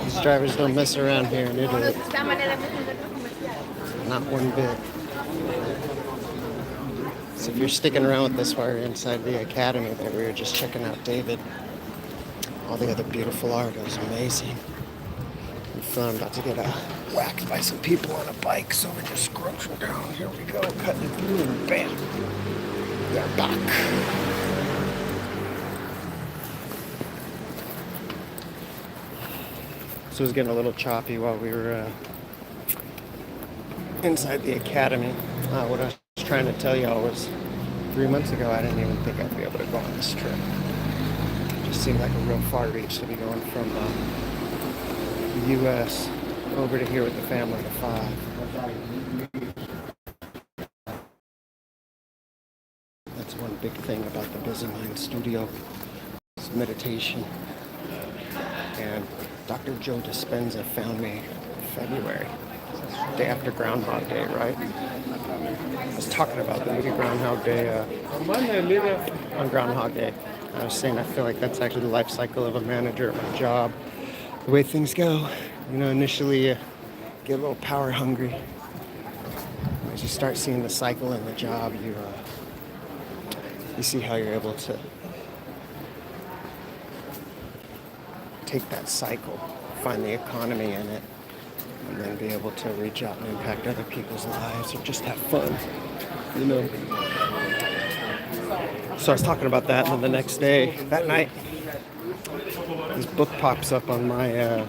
These drivers don't mess around here in Italy. Not one bit. So if you're sticking around with us while you're inside the academy, that we were just checking out David, all the other beautiful art, it was amazing. And fun. I'm about to get whacked by some people on a bike, so we're just scrunching down. Here we go, cutting through, and bam, they're back. So it was getting a little choppy while we were inside the academy. What I was trying to tell y'all was 3 months ago, I didn't even think I'd be able to go on this trip. It just seemed like a real far reach to be going from the U.S. over to here with the family of 5. That's one big thing about the BusyMindStudio. It's meditation. And Dr. Joe Dispenza found me in February, day after Groundhog Day, right? I was talking about the movie Groundhog Day on Groundhog Day. I was saying I feel like that's actually the life cycle of a manager at my job. The way things go, you know, initially you get a little power hungry. As you start seeing the cycle in the job, you see how you're able to take that cycle, find the economy in it, and then be able to reach out and impact other people's lives or just have fun, you know. So I was talking about that, and then the next day, that night, this book pops up on my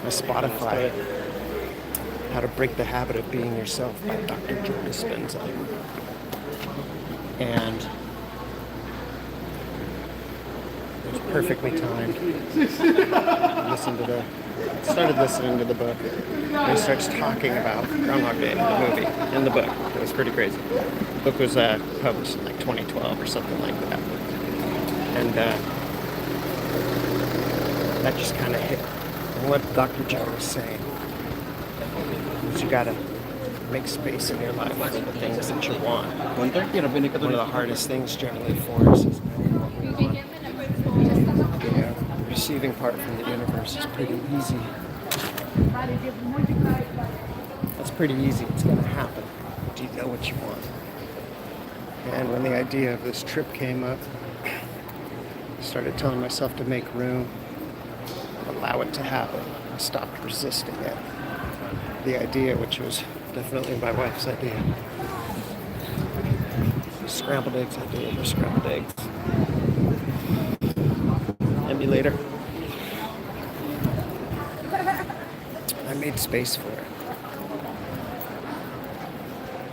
Spotify, How to Break the Habit of Being Yourself by Dr. Joe Dispenza. And it was perfectly timed. Started listening to the book, and he starts talking about Groundhog Day, the movie, in the book. It was pretty crazy. The book was published in like 2012 or something like that. And that just kind of hit. And what Dr. Joe was saying is you gotta make space in your life for the things that you want. One of the hardest things generally for us is the receiving part from the universe is pretty easy. That's pretty easy. It's going to happen. Do you know what you want? And when the idea of this trip came up, I started telling myself to make room, allow it to happen. I stopped resisting it. The idea, which was definitely my wife's idea. Scrambled eggs idea for scrambled eggs. Emulator. I made space for it.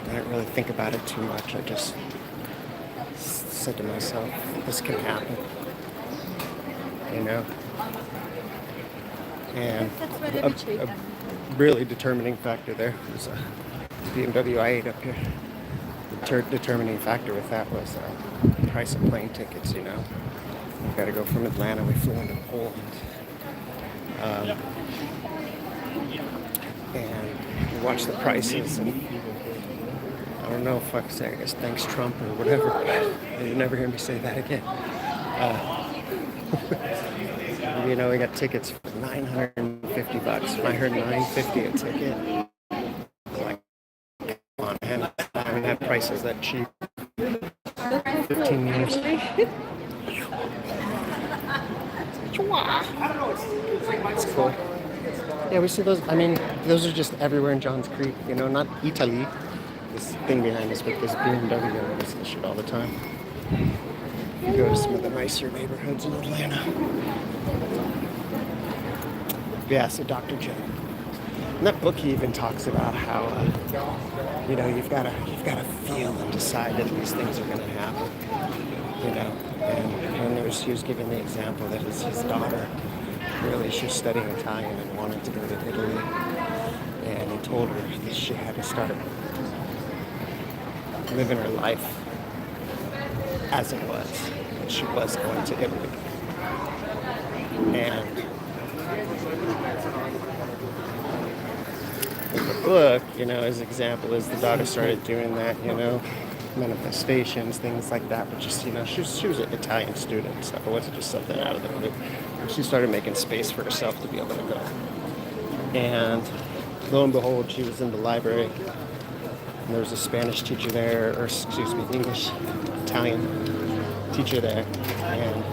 I didn't really think about it too much. I just said to myself, this can happen. You know? And a really determining factor there was a BMW i8 up here. The determining factor with that was the price of plane tickets, you know. We've got to go from Atlanta. We flew into Poland. And we watched the prices, and I don't know if I could say, I guess, thanks Trump or whatever. You'll never hear me say that again. You know, we got tickets for $950. When I heard $950 a ticket, I was like, come on, man. I haven't had prices that cheap. 15 years. It's cool. Yeah, we see those. I mean, those are just everywhere in Johns Creek, you know, not Italy. This thing behind us with this BMW, we see this shit all the time. You go to some of the nicer neighborhoods in Atlanta. Yeah, so Dr. Joe. In that book, he even talks about how, you know, you've got to feel and decide that these things are going to happen. You know, and he was giving the example that his daughter, really, she was studying Italian and wanted to go to Italy. And he told her that she had to start living her life as it was. And she was going to Italy. And in the book, you know, his example is the daughter started doing that, you know, manifestations, things like that. But just, you know, she was an Italian student, so it wasn't just something out of the blue. She started making space for herself to be able to go. And lo and behold, she was in the library. And there was a Spanish teacher there, or excuse me, English, Italian teacher there. And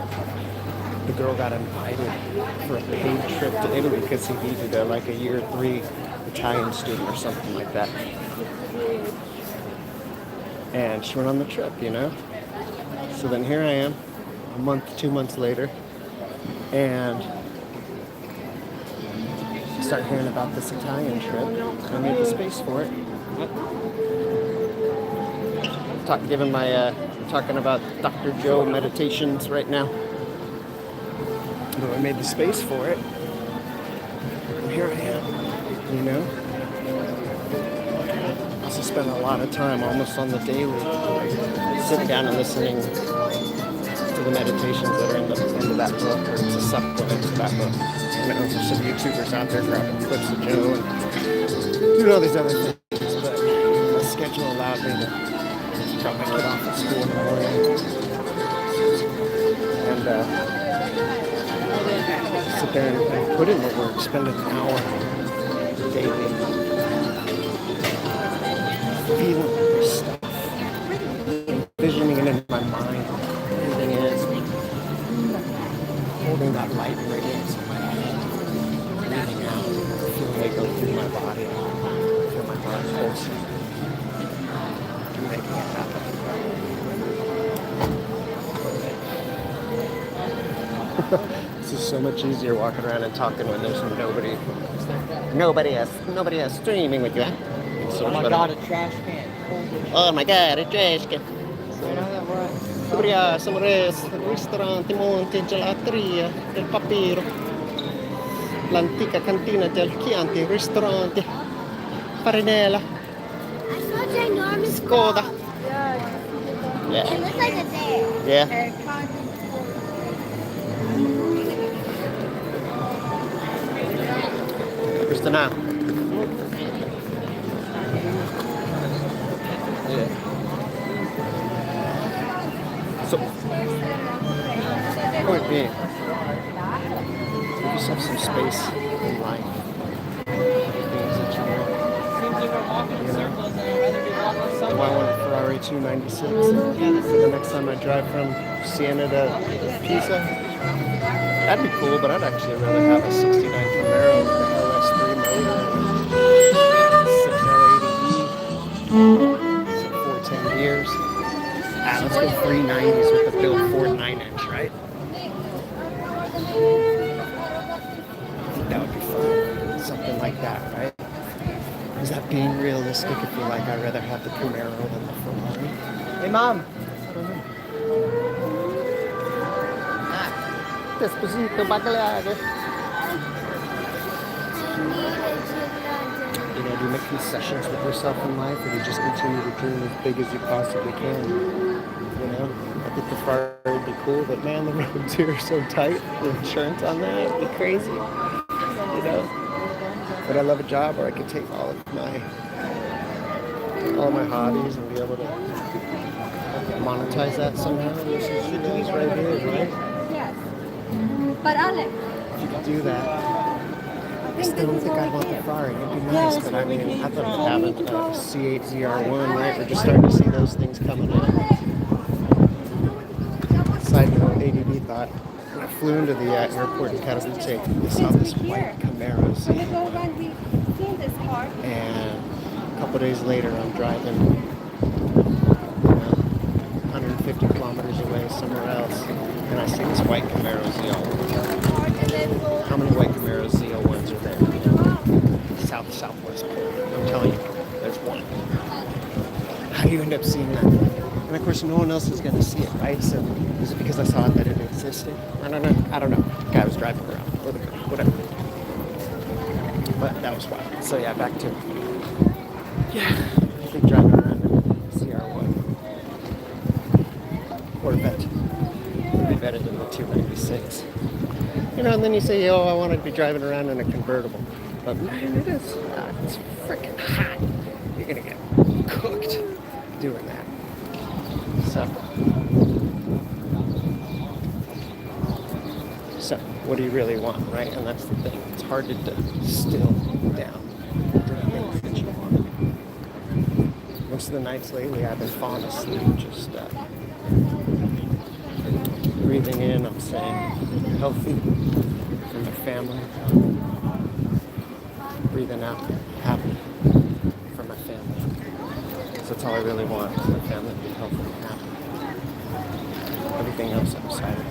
the girl got invited for a paid trip to Italy because he needed a year 3 Italian student or something like that. And she went on the trip, you know? So then here I am, a month, 2 months later, and I start hearing about this Italian trip. I made the space for it. Talking about Dr. Joe meditations right now. But I made the space for it. And here I am, you know? I also spend a lot of time, almost on the daily, sitting down and listening to the meditations that are in that book, or it's a supplement to that book. You know, there's some YouTubers out there grabbing clips of Joe and doing all these other things, but my schedule allowed me to drop my kid off at school in the morning and sit there and put in the work, spend an hour daily feeling this stuff, envisioning it in my mind, breathing in, holding that light radiance in my hand, breathing out, feeling it go through my body, feel my heart pulsing, and making it happen. This is so much easier walking around and talking when there's nobody else streaming with you. Huh? So oh my God, a trash can. Oh my God, a trash can. Siamo al ristorante Monte Gelateria del Papiro, l'antica cantina del Chianti, ristorante Farinella, Skoda. Yeah. It looks like a bear. Yeah. Questo now. Yeah. So, point being, give yourself some space in life. Things that you want. Do I want a Ferrari 296 for the next time I drive from Siena to Pisa? That'd be cool, but I'd actually rather have a 69 Camaro with the LS3 motor, 6L80E, 410 gears. Let's go 390s with the built 4.9-inch, right? I think that would be fun. Something like that, right? Is that being realistic if you like, I'd rather have the Camaro than the Ferrari? Hey, Mom. I don't know. Despacito, baccalaureate. You know, do you make concessions with yourself in life, or do you just continue to dream as big as you possibly can? You know, I think the Ferrari would be cool, but man, the roads here are so tight. The insurance on that would be crazy. You know, but I love a job where I could take all my hobbies and be able to monetize that somehow. This is these right here, right? Yes. But Alex. If you could do that. I still don't think I'd want the Ferrari. It'd be nice, but I mean, I'd love to have a C8 ZR1, right? We're just starting to see those things coming out. Side note, ADD thought, when I flew into the airport in Katowice, I saw this white Camaro Z. And a couple days later, I'm driving 150 kilometers away somewhere else, and I see this white Camaro Z01. How many white Camaro Z01s are there? Southwest corner. I'm telling you, there's one. How do you end up seeing that? And of course, no one else is going to see it, right? So is it because I saw that it existed? I don't know. The guy was driving around. Whatever. But that was wild. So yeah, back to, yeah, I think driving around in CR1 Corvette would be better than the 296. You know, and then you say, oh, I want to be driving around in a convertible. But man, it's freaking hot. You're going to get cooked doing that. So So what do you really want, right? And that's the thing. It's hard to distill down the things that you want. Most of the nights lately I've been falling asleep just breathing in, I'm saying healthy for my family. Breathing out, happy for my family. So that's all I really want, is my family to be healthy and happy. Everything else outside of it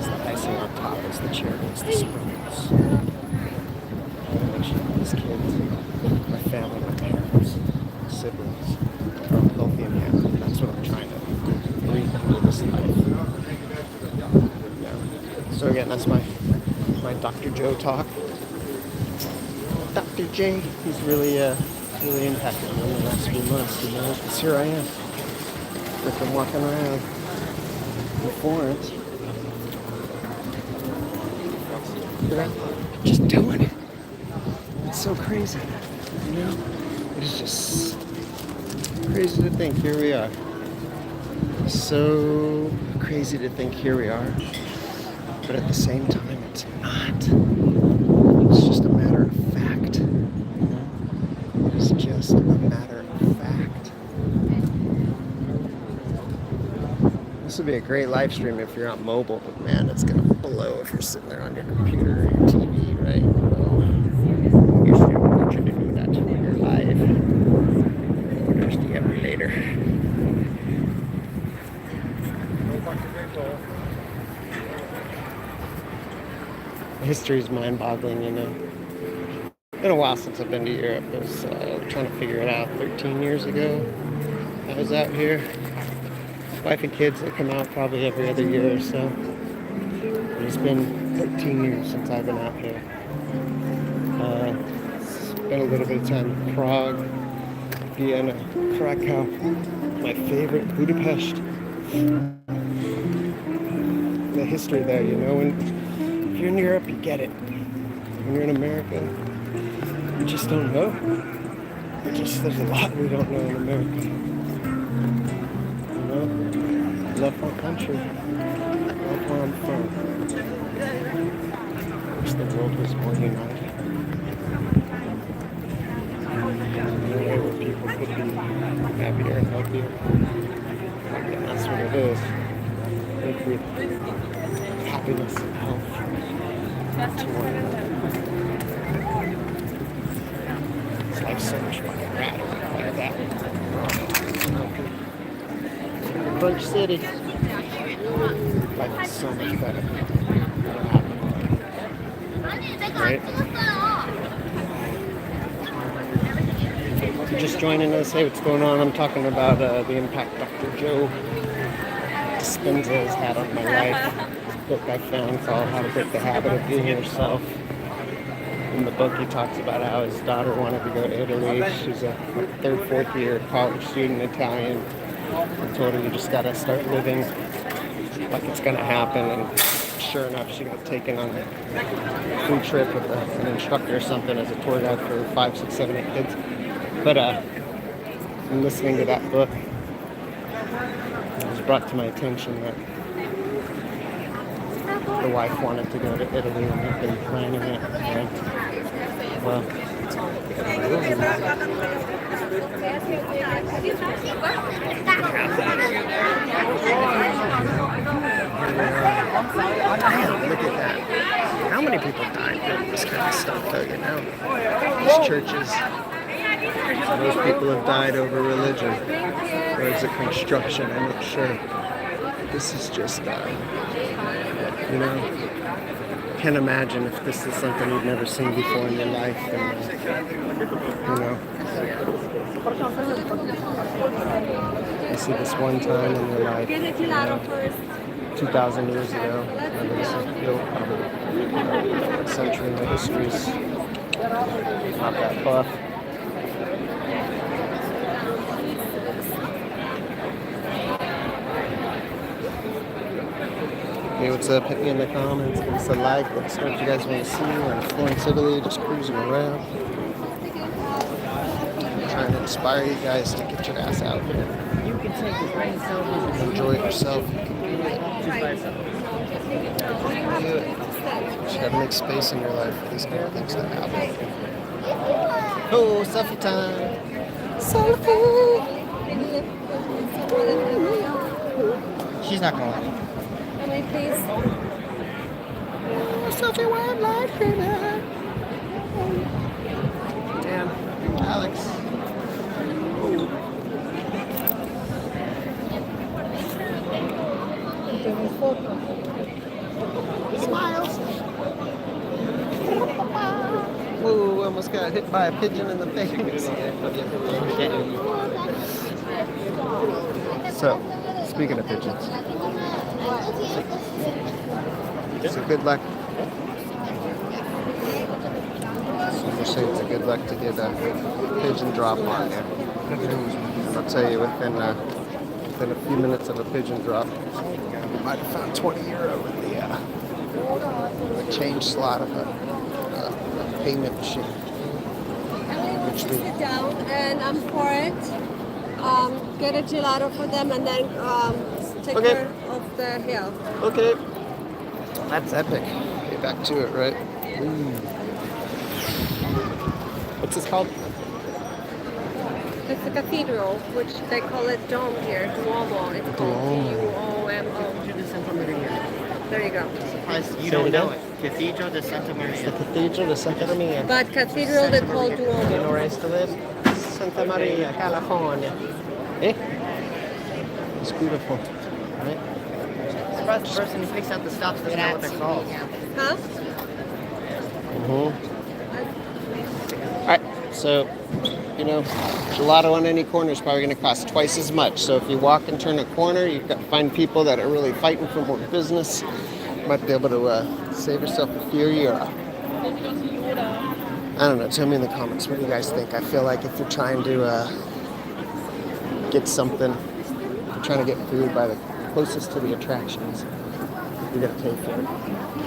is the icing on top, is the cherry, is the sprinkles. I want to make sure that these kids, my family, my parents, my siblings are all healthy and happy. That's what I'm trying to breathe into this life. Yeah. So again, that's my Dr. Joe talk. Dr. J, he's really impacted me in the last few months, you know, because here I am. With him walking around in Florence. Look at that. Just doing it. It's so crazy, you know? It is just crazy to think here we are. So crazy to think here we are. But at the same time, it's not. It's just a matter of fact. You know? It's just a matter of fact. This would be a great live stream if you're on mobile, but man, it's gonna blow if you're sitting there on your computer or your TV, right? Well, usually I would want you to do that when you're live. Orders to get later. History is mind-boggling, you know. It's been a while since I've been to Europe. I was trying to figure it out 13 years ago. I was out here. Wife and kids, they come out probably every other year or so. It's been 13 years since I've been out here. Spent a little bit of time in Prague, Vienna, Krakow, my favorite, Budapest. The history there, you know, and if you're in Europe, you get it. When you're in America, you just don't know. There's a lot we don't know in America. You know? I love my country. I love where I'm from. I wish the world was more united. Where people could be happier and healthier. And that's what it is. They create happiness and health to one another. It's life's so much fucking radder like that. French City. Life is so much better. Right? If you're just joining us, hey, what's going on? I'm talking about the impact Dr. Joe Dispenza has had on my life. This book I found called How to Break the Habit of Being Yourself. In the book, he talks about how his daughter wanted to go to Italy. She's a third, fourth year college student, Italian. I told her, you just gotta start living like it's gonna happen. And sure enough, she got taken on a free trip with an instructor or something as a tour guide for 5, 6, 7, 8 kids. But in listening to that book, it was brought to my attention that the wife wanted to go to Italy and they've been planning it. And, well, look at that. How many people died doing this kind of stuff, though, you know? These churches, most people have died over religion. Or is it construction? I'm not sure. This is just, you know, can't imagine if this is something you've never seen before in your life. And, you know, you see this one time in your life, you know, 2,000 years ago. Remember, this is built a century in the history's not that buff. Hey, what's up? Hit me in the comments, give us a like, let us know what you guys want to see. We're in Florence, Italy, just cruising around. I'm trying to inspire you guys to get your ass out here. You can take a great selfie. Enjoy yourself. Just by yourself. You gotta make space in your life for these kind of things to happen. Oh, selfie time! Selfie! She's not gonna let me. Can we please? Selfie wildlife criminal. Damn, Alex. Smiles. Ooh, almost got hit by a pigeon in the face. So, speaking of pigeons, so good luck. So I'm just saying it's a good luck to get a pigeon drop on there. And I'll tell you, within a few minutes of a pigeon drop, I might have found 20 euro in the change slot of a payment machine. Which we Sit down and I'm for it. Get a gelato for them and then take Okay. care of the hill. Okay. That's epic. Get back to it, right? Ooh. What's this called? It's a cathedral, which they call it dome here, Duomo. It's called Duomo. D-U-O-M-O. There you go. Surprised you Say don't it know again? it. Cathedral de Santa The Maria. Cathedral de Santa Maria. But cathedral they call You know Duomo. where I used to live? Santa Maria, California. Eh? It's beautiful, right? Surprised the person who picks out the stops doesn't know what they're called. Huh? Alright, so, you know, gelato on any corner is probably going to cost twice as much. So if you walk and turn a corner, you've got to find people that are really fighting for more business. You might be able to save yourself a few euro. I don't know, tell me in the comments what you guys think. I feel like if you're trying to get something, trying to get food by the closest to the attractions, you're going to pay for it,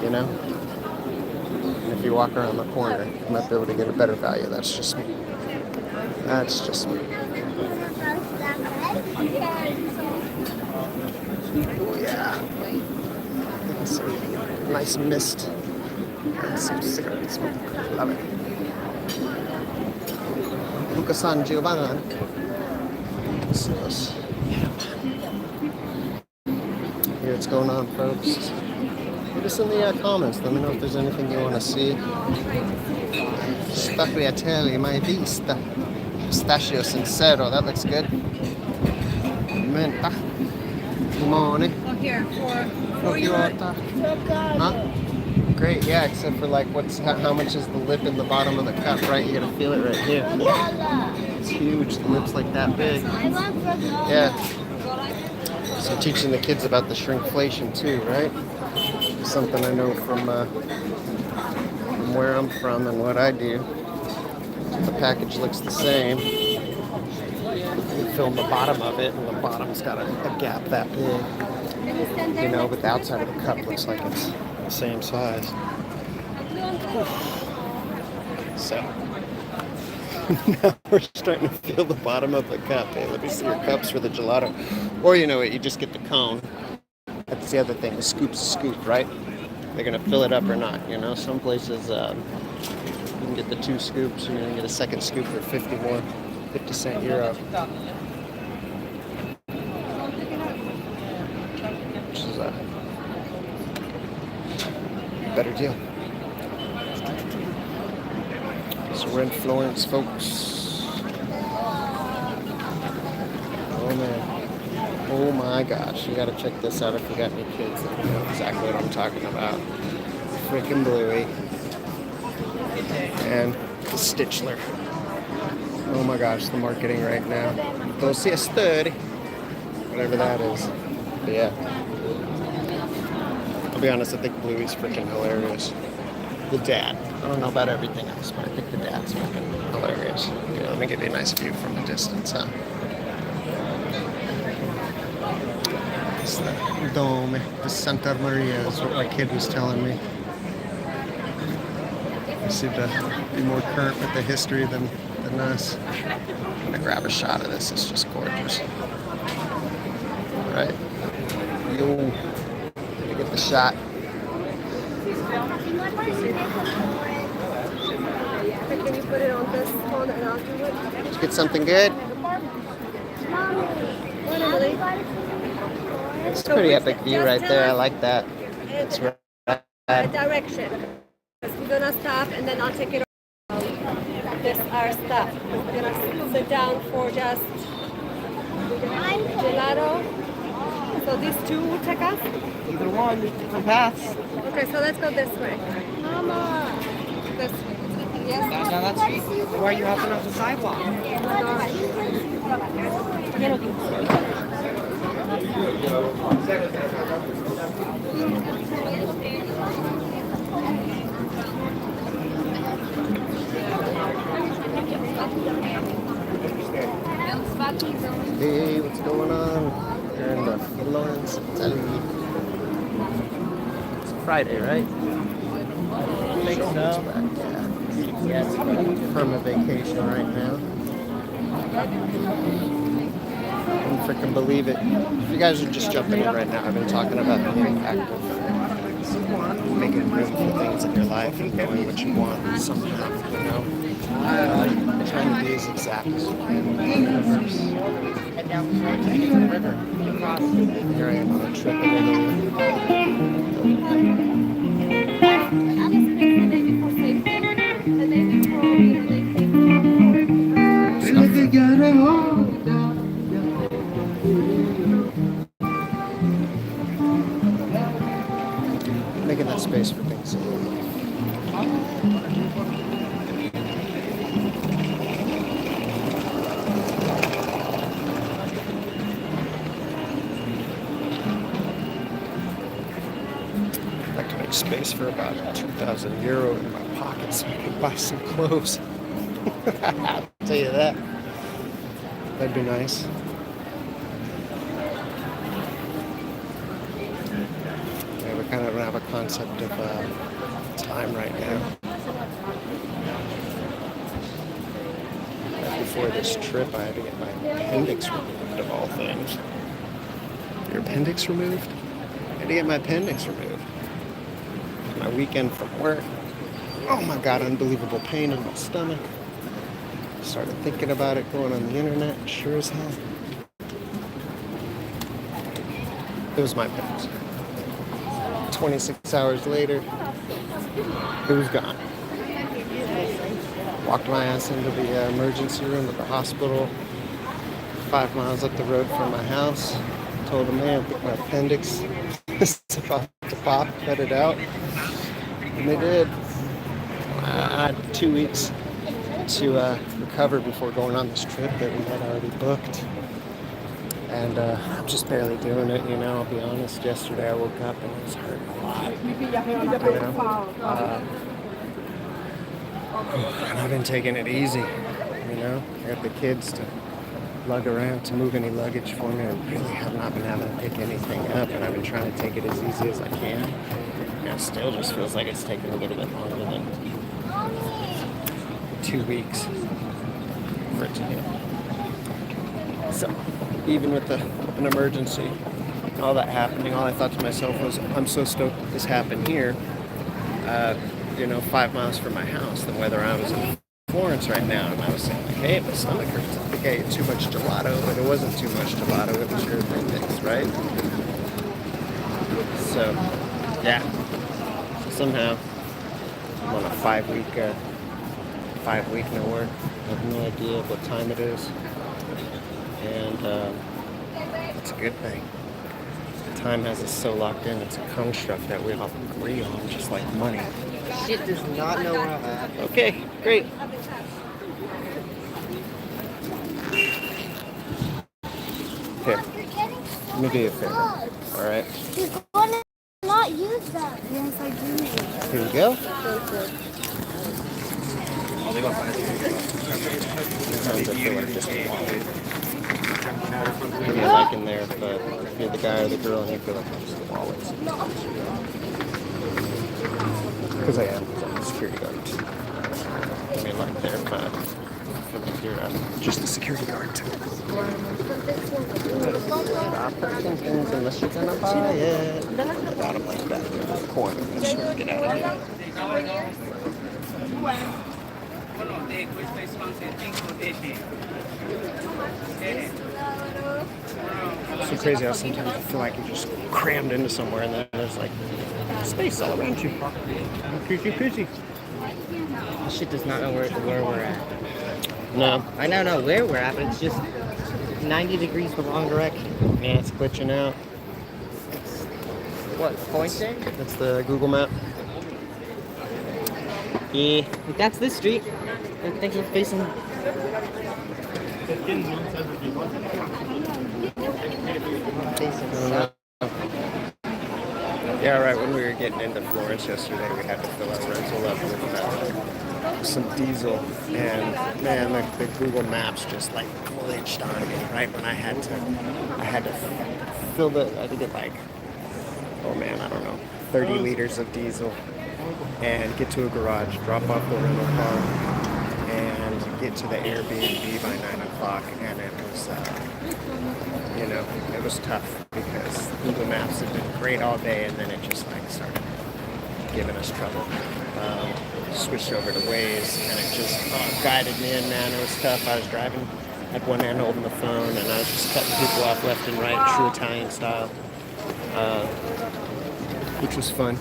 you know? And if you walk around the corner, you might be able to get a better value. That's just me. That's just me. Oh yeah. Some nice mist. And some cigarette smoke. Love it. Luca San Giovanni. Here what's going on, folks. Put us in the comments. Let me know if there's anything you want to see. Tagliatelle mai vista. Pistachio sincero. That looks good. Menta. Limone. Oh, here, for your... Huh? Great, yeah, except for like how much is the lip in the bottom of the cup, right? You gotta feel it right here. It's huge, the lip's like that big. Yeah. So teaching the kids about the shrinkflation too, right? Something I know from where I'm from and what I do. The package looks the same. You film the bottom of it, and the bottom's got a gap that big. You know, but the outside of the cup looks like it's the same size. So now we're starting to feel the bottom of the cup. Hey, let me see your cups for the gelato. Or you know what, you just get the cone. That's the other thing, the scoop's a scoop, right? They're gonna fill it up or not, you know? Some places you can get the 2 scoops, you're gonna get a second scoop for 50 cent euro. Which is a better deal. So we're in Florence, folks. Oh man. Oh my gosh. You gotta check this out if you got any kids that know exactly what I'm talking about. Freaking Bluey. And the Stitchler. Oh my gosh, the marketing right now. Go see a stud. Whatever that is. But yeah. I'll be honest, I think Bluey's freaking hilarious. The dad. I don't know about everything else, but I think the dad's freaking hilarious. Yeah, let me give you a nice view from a distance, huh? It's the Dome de Santa Maria is what my kid was telling me. They seem to be more current with the history than us. I'm gonna grab a shot of this. It's just gorgeous. All right. Yo. Let me get the shot. Can you put it on this one and I'll do it? Let's get something good. What, Emily? It's a pretty epic view right there. I like that. It's right. Direction. We're gonna stop and then I'll take it. This our stuff. We're gonna sit down for just gelato. So these two will take us. Either one, different paths. Okay, so let's go this way. Mama. This way. Yes. Now that's why are you hopping off the sidewalk? Hey, what's going on? We're in the Florence, Italy. It's Friday, right? I think so. Yes. From a vacation right now. Can't freaking believe it. If you guys are just jumping in right now, I've been talking about the impact of making room for things in your life and knowing what you want somehow, you know? Trying to be as exact as you can with the universe. Head down the river. Across. Here I am on a trip in Italy. Making that space for things in your life. I can make space for about 2,000 euro in my pocket so I can buy some clothes. I'll tell you that. That'd be nice. Yeah, we kind of don't have a concept of time right now. Right before this trip, I had to get my appendix removed, of all things. Your appendix removed? I had to get my appendix removed. My weekend from work. Oh my God, unbelievable pain in my stomach. Started thinking about it, going on the internet, sure as hell. It was my appendix. 26 hours later, it was gone. Walked my ass into the emergency room at the hospital, 5 miles up the road from my house. Told them, man, I think my appendix is about to pop, cut it out. And they did. I had 2 weeks to recover before going on this trip that we had already booked. And I'm just barely doing it, you know, I'll be honest. Yesterday I woke up and it was hurting a lot. You know? And I've been taking it easy, you know? I got the kids to lug around, to move any luggage for me. I really have not been having to pick anything up, and I've been trying to take it as easy as I can. And it still just feels like it's taking a little bit longer than 2 weeks for it to heal. So, even with an emergency, all that happening, all I thought to myself was, I'm so stoked that this happened here, you know, 5 miles from my house, than whether I was in Florence right now and I was saying, like, hey, my stomach hurts. I think I ate too much gelato, but it wasn't too much gelato, it was your appendix, right? So, yeah. So somehow, I'm on a 5 week no work. I have no idea what time it is. And it's a good thing. Time has us so locked in. It's a construct that we all agree on, just like money. Shit does not know where I'm at. Okay, great. Here, let me do you a favor. All right. You're going to not use that. Yes, I do. Here you go. Sometimes I feel like just a wallet. You're like in there, but if you're the guy or the girl and you feel like I'm just a wallet. Because I am, because I'm a security guard. I mean, like there, but I feel like you're just a security guard too. Stop purchasing things unless you're gonna buy it. I got them like that in the corner. I'm just trying to get out of here. It's so crazy how sometimes you feel like you're just crammed into somewhere and then there's like space all around you. Crazy. This shit does not know where we're at. No. I don't know where we're at, but it's just 90 degrees the wrong direction. Yeah, it's glitching out. What, pointing? That's the Google map. Yeah. That's this street. I think we're facing. Yeah, right. When we were getting into Florence yesterday, we had to fill our rental up with some diesel, and man, the Google Maps just like glitched on me right when I had to fill the. I think it like, oh man, I don't know, 30 liters of diesel, and get to a garage, drop off the rental car, and get to the Airbnb by 9 o'clock, and it was. It was tough because Google Maps had been great all day, and then it just like started giving us trouble. Switched over to Waze, and it just guided me in, man. It was tough. I was driving at one hand holding the phone, and I was just cutting people off left and right, true Italian style, which was fun.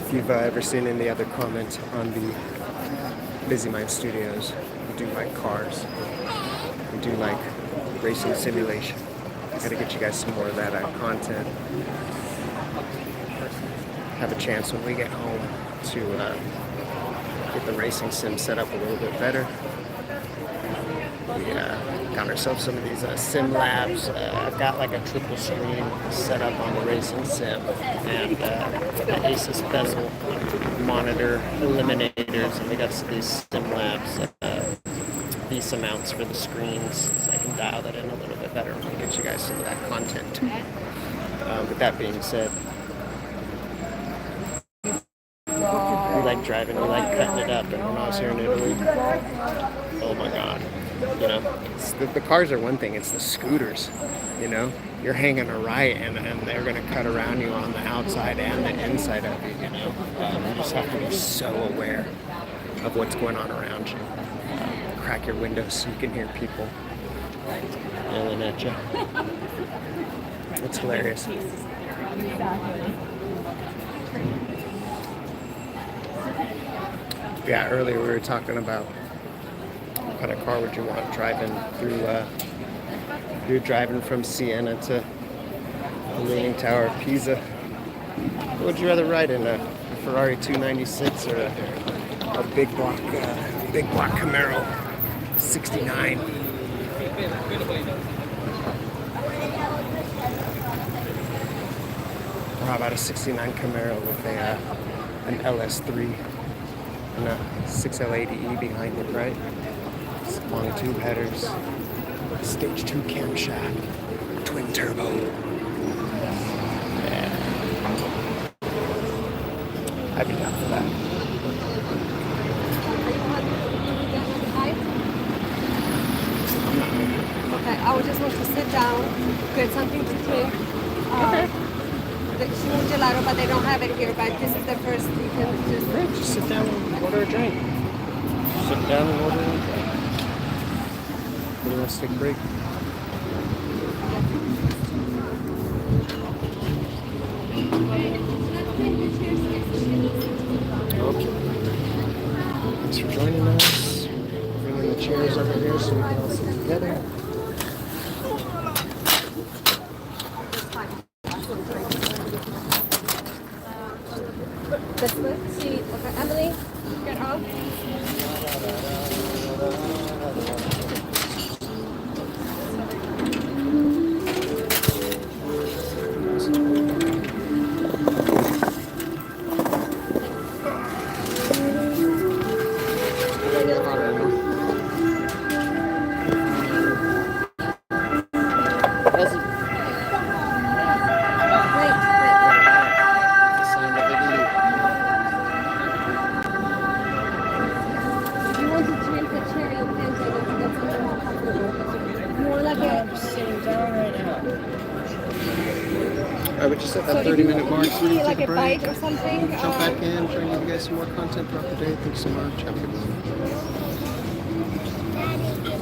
If you've ever seen any other comments on the BusyMindStudios, we do like cars. We do like racing simulation. I gotta get you guys some more of that content. Have a chance when we get home to get the racing sim set up a little bit better. We got ourselves some of these sim labs. I've got like a triple screen set up on the racing sim, and the Asus bezel monitor eliminators, and we got these sim labs. These amounts for the screens, so I can dial that in a little bit better and get you guys some of that content too. With that being said, we like driving, we like cutting it up, and when I was here in Italy, oh my god, the cars are one thing, it's the scooters, you're hanging a right and they're going to cut around you on the outside and the inside of you, you just have to be so aware of what's going on around you. Crack your windows so you can hear people yelling at you. It's hilarious. Yeah, earlier we were talking about what kind of car would you want driving through, you're driving from Siena to the Leaning Tower of Pisa. What would you rather ride in, a Ferrari 296 or a big block Camaro 69? Or how about a 69 Camaro with an LS3 and a 6L80E behind it, right? Long tube headers, stage 2 camshaft, twin turbo. Yeah. I'd be down for that. Okay, I would just want to sit down, get something to drink. She wants gelato, but they don't have it here. But this is the first. You can Just sit down and order a drink. Sit down and order a drink. What do you want to take a break? Okay. Thanks for joining us. Bringing the chairs over here so we can all sit together. This way. See, okay, Emily, get off. You want to drink the cherry and just at So that if 30-minute you mark. see Take like a a break. bite or something, Jump back in, try and give you guys some more content throughout the day. Thanks so much. Have a good one.